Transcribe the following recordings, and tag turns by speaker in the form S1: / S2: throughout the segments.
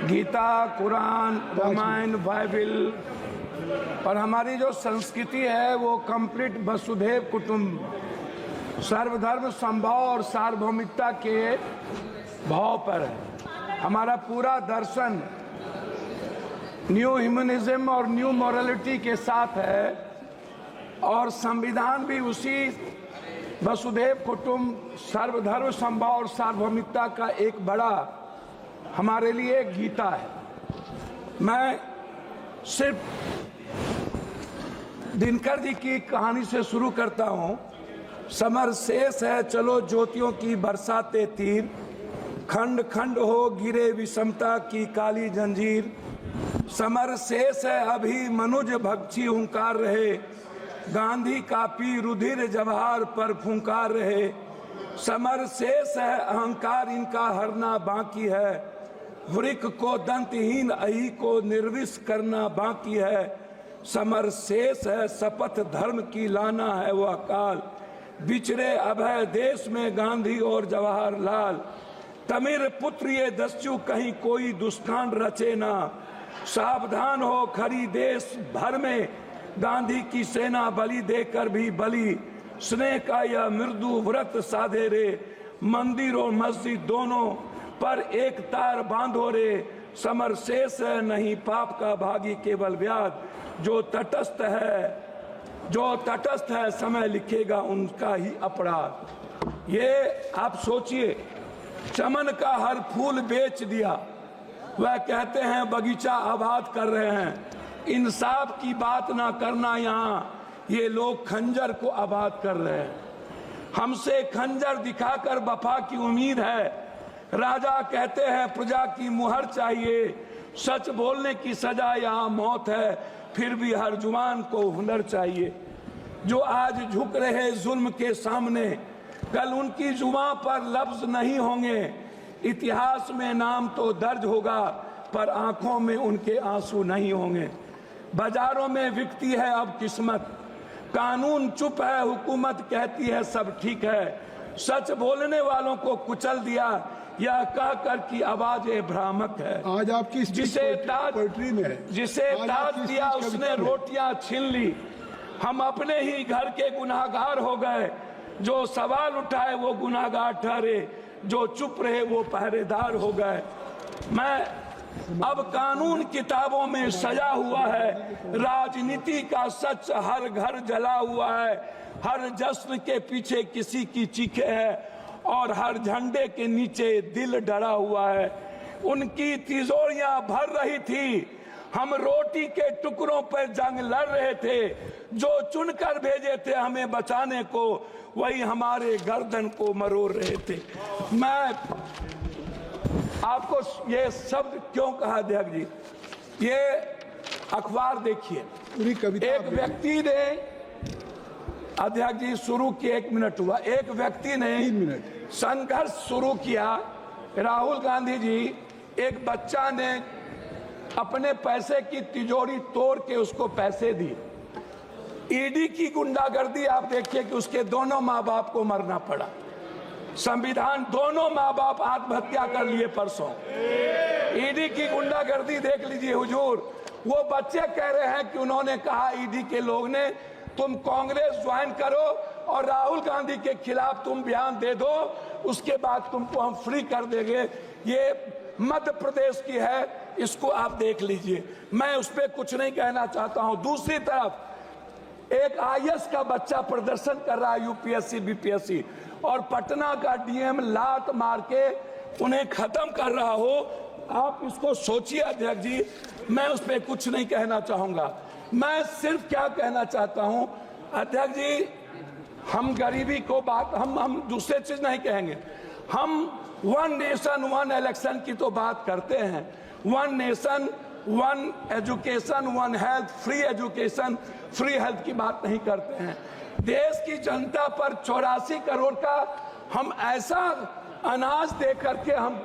S1: Gita, Quran, Ramayan, Bible और हमारी जो संस्कृति है वो कंप्लीट वसुधैव कुटुंब, सर्वधर्म समभाव और सार्वभौमिकता के भाव पर है। हमारा पूरा दर्शन न्यू ह्यूमनिज्म और न्यू मॉरलिटी के साथ है और संविधान भी उसी वसुधैव कुटुंब, सर्वधर्म समभाव और सार्वभौमिकता का एक बड़ा हमारे लिए गीता है। मैं सिर्फ दिनकर जी की कहानी से शुरू करता हूँ। समर शेष है चलो ज्योतियों की बरसाते तीर, खंड खंड हो गिरे विषमता की काली जंजीर। समर शेष है अभी मनुज भक्षी हुंकार रहे, गांधी कापी रुधिर जवाहर पर फुंकार रहे। समर शेष है अहंकार इनका हरना बाकी है, वृक को दंतहीन अही को निर्विष करना बाकी है। समर शेष है शपथ धर्म की लाना है वो अकाल, बिछड़े अभय देश में गांधी और जवाहरलाल। तमिर पुत्र ये दस्यु कहीं कोई दुष्कांड रचे ना, सावधान हो खरी देश भर में गांधी की सेना बलि देकर भी बलि। स्नेह का यह मृदु व्रत साधे रे, मंदिर और मस्जिद दोनों पर एक तार बांधो रे। समर शेष है नहीं पाप का भागी केवल व्याध, जो तटस्थ है समय लिखेगा उनका ही अपराध। ये आप सोचिए, चमन का हर फूल बेच दिया, वह कहते हैं बगीचा आबाद कर रहे हैं। इंसाफ की बात ना करना, यहाँ ये लोग खंजर को आबाद कर रहे हैं। हमसे खंजर दिखाकर वफा की उम्मीद है, राजा कहते हैं प्रजा की मुहर चाहिए। सच बोलने की सजा यहाँ मौत है, फिर भी हर जुबान को हुनर चाहिए। जो आज झुक रहे जुल्म के सामने, कल उनकी जुबान पर लफ्ज नहीं होंगे। इतिहास में नाम तो दर्ज होगा, पर आंखों में उनके आंसू नहीं होंगे। बाजारों में बिकती है अब किस्मत, कानून चुप है हुकूमत कहती है सब ठीक है। सच बोलने वालों को कुचल दिया, यह कहकर की आवाज भ्रामक है।
S2: आज आपकी
S1: जिसे ताज दिया उसने रोटियां छीन ली। हम अपने ही घर के गुनाहगार हो गए, जो सवाल उठाए वो गुनाहगार ठहरे, जो चुप रहे वो पहरेदार हो गए। मैं अब कानून किताबों में सजा हुआ है, राजनीति का सच हर घर जला हुआ है। हर जश्न के पीछे किसी की चीखें है और हर झंडे के नीचे दिल डरा हुआ है। उनकी तिजोरियां भर रही थी, हम रोटी के टुकड़ों पर जंग लड़ रहे थे। जो चुनकर भेजे थे हमें बचाने को, वही हमारे गर्दन को मरोड़ रहे थे। मैं आपको ये शब्द क्यों कहा अध्यक्ष जी, ये अखबार देखिए। एक व्यक्ति ने, अध्यक्ष जी शुरू किए 1 मिनट हुआ, एक व्यक्ति ने संघर्ष शुरू किया। राहुल गांधी जी, एक बच्चा ने अपने पैसे की तिजोरी तोड़ के उसको पैसे दिए। ईडी की गुंडागर्दी आप देखिए कि उसके दोनों माँ बाप को मरना पड़ा। संविधान, दोनों माँ बाप आत्महत्या कर लिए परसों। ईडी की गुंडागर्दी देख लीजिए हुजूर। वो बच्चे कह रहे हैं कि उन्होंने कहा ईडी के लोग ने तुम कांग्रेस ज्वाइन करो और राहुल गांधी के खिलाफ तुम बयान दे दो, उसके बाद तुमको हम फ्री कर देंगे। ये मध्य प्रदेश की है, इसको आप देख लीजिए। मैं उस पर कुछ नहीं कहना चाहता हूं। दूसरी तरफ एक आईएएस का बच्चा प्रदर्शन कर रहा है यूपीएससी बीपीएससी, और पटना का डीएम लात मार के उन्हें खत्म कर रहा हो। आप इसको सोचिए अध्यक्ष जी, मैं उस पर कुछ नहीं कहना चाहूंगा। मैं सिर्फ क्या कहना चाहता हूं अध्यक्ष जी, हम गरीबी को बात, हम दूसरे चीज नहीं कहेंगे। हम 1 नेशन 1 इलेक्शन की तो बात करते हैं। 1 nation 1 education 1 health, free education free health की बात नहीं करते हैं। देश की जनता पर 84 करोड़ का हम ऐसा अनाज दे करके हम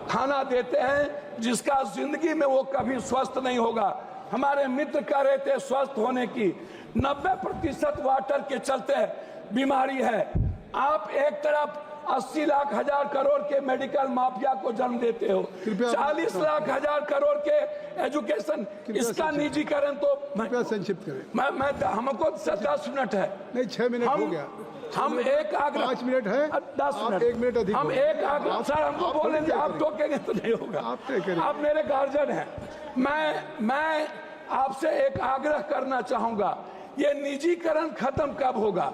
S1: खाना देते हैं जिसका जिंदगी में वो कभी स्वस्थ नहीं होगा। हमारे मित्र कह रहे थे स्वस्थ होने की, 90% वाटर के चलते बीमारी है। आप एक तरफ 80 लाख हजार करोड़ के मेडिकल माफिया को जन्म देते हो, 40 लाख हजार करोड़ के एजुकेशन, इसका निजीकरण तो
S2: संक्षिप्त करें।
S1: मैं हमको 10 मिनट है,
S2: नहीं 6 मिनट हो गया।
S1: हम एक आग्रह,
S2: 5 मिनट है,
S1: 10 मिनट,
S2: 1 मिनट अधिक,
S1: हम एक आग्रह, सर हमको बोलेंगे, आप टोकेंगे तो नहीं होगा। आप मेरे गार्जियन हैं, मैं आपसे एक आग्रह करना चाहूंगा, ये निजीकरण खत्म कब होगा?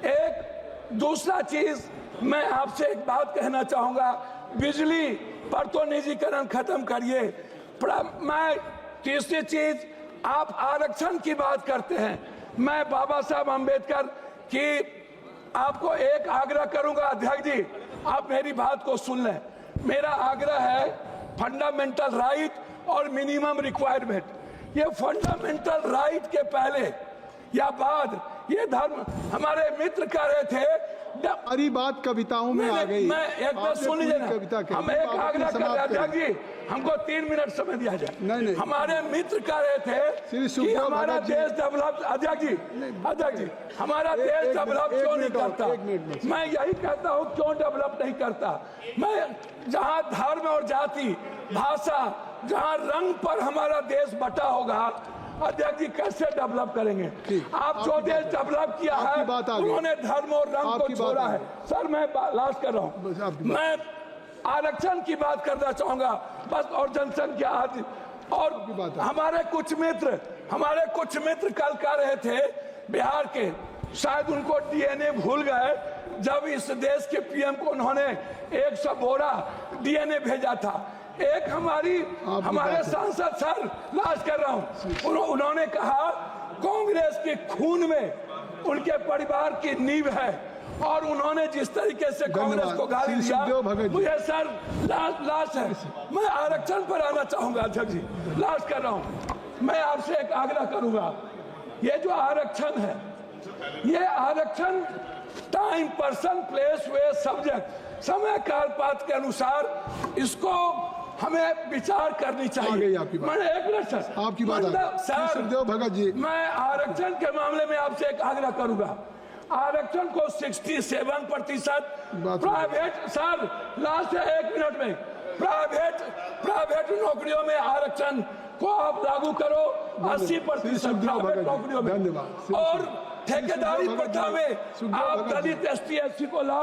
S1: एक दूसरा चीज मैं आपसे एक बात कहना चाहूंगा, बिजली पर तो निजीकरण खत्म करिए। मैं तीसरी चीज, आप आरक्षण की बात करते हैं, मैं बाबा साहब अम्बेडकर की आपको एक आग्रह करूंगा, अध्यक्ष जी आप मेरी बात को सुन लें। मेरा आग्रह है फंडामेंटल राइट और मिनिमम रिक्वायरमेंट, ये फंडामेंटल राइट के पहले या बाद ये धर्म, हमारे मित्र कह रहे थे,
S2: हमारी बात कविताओं में आ गई।
S1: मैं एक बात सुन लीजिए ना, हम एक आग्रह कर रहे थे जी, हमको 3 मिनट समय दिया जाए।
S2: नहीं।
S1: हमारे मित्र कह रहे थे कि हमारा देश डेवलप, अध्यक्ष जी हमारा देश डेवलप क्यों नहीं करता? मैं यही कहता हूँ क्यों डेवलप नहीं करता। मैं जहाँ धर्म और जाति, भाषा, जहाँ रंग पर हमारा देश बटा होगा, अध्यक्ष जी कैसे डेवलप करेंगे? आप जो देश डेवलप किया है उन्होंने धर्म और रंग को छोड़ा है। सर मैं लास्ट कर रहा हूँ, मैं आरक्षण की बात करना चाहूंगा बस, और जनसंख्या आदि, और हमारे कुछ मित्र कल कह रहे थे बिहार के, शायद उनको डीएनए भूल गए जब इस देश के पीएम को उन्होंने 100 बोरा डीएनए भेजा था। एक हमारे सांसद, सर लास्ट कर रहा हूं, उन्होंने कहा कांग्रेस के खून में उनके परिवार की नींव है, और उन्होंने जिस तरीके से कांग्रेस को गाली दिया, मुझे सर लास्ट है, मैं आरक्षण पर आना चाहूंगा अध्यक्ष जी, लास्ट कर रहा हूं। मैं आपसे एक आग्रह करूंगा, ये जो आरक्षण है, ये आरक्षण टाइम, पर्सन, प्लेस, वे, सब्जेक्ट, समय काल पात्र के अनुसार इसको हमें विचार करनी चाहिए। मैंने एक मिनट सर,
S2: आपकी बात
S1: सर
S2: भगत जी,
S1: मैं आरक्षण के मामले में आपसे एक आग्रह करूंगा, आरक्षण को 67% प्राइवेट, सर लास्ट है 1 मिनट में, प्राइवेट नौकरियों में आरक्षण को आप लागू करो, 80% प्राइवेट नौकरियों में, और ठेकेदारी प्रथा में आप दलित ST SC को लाओ।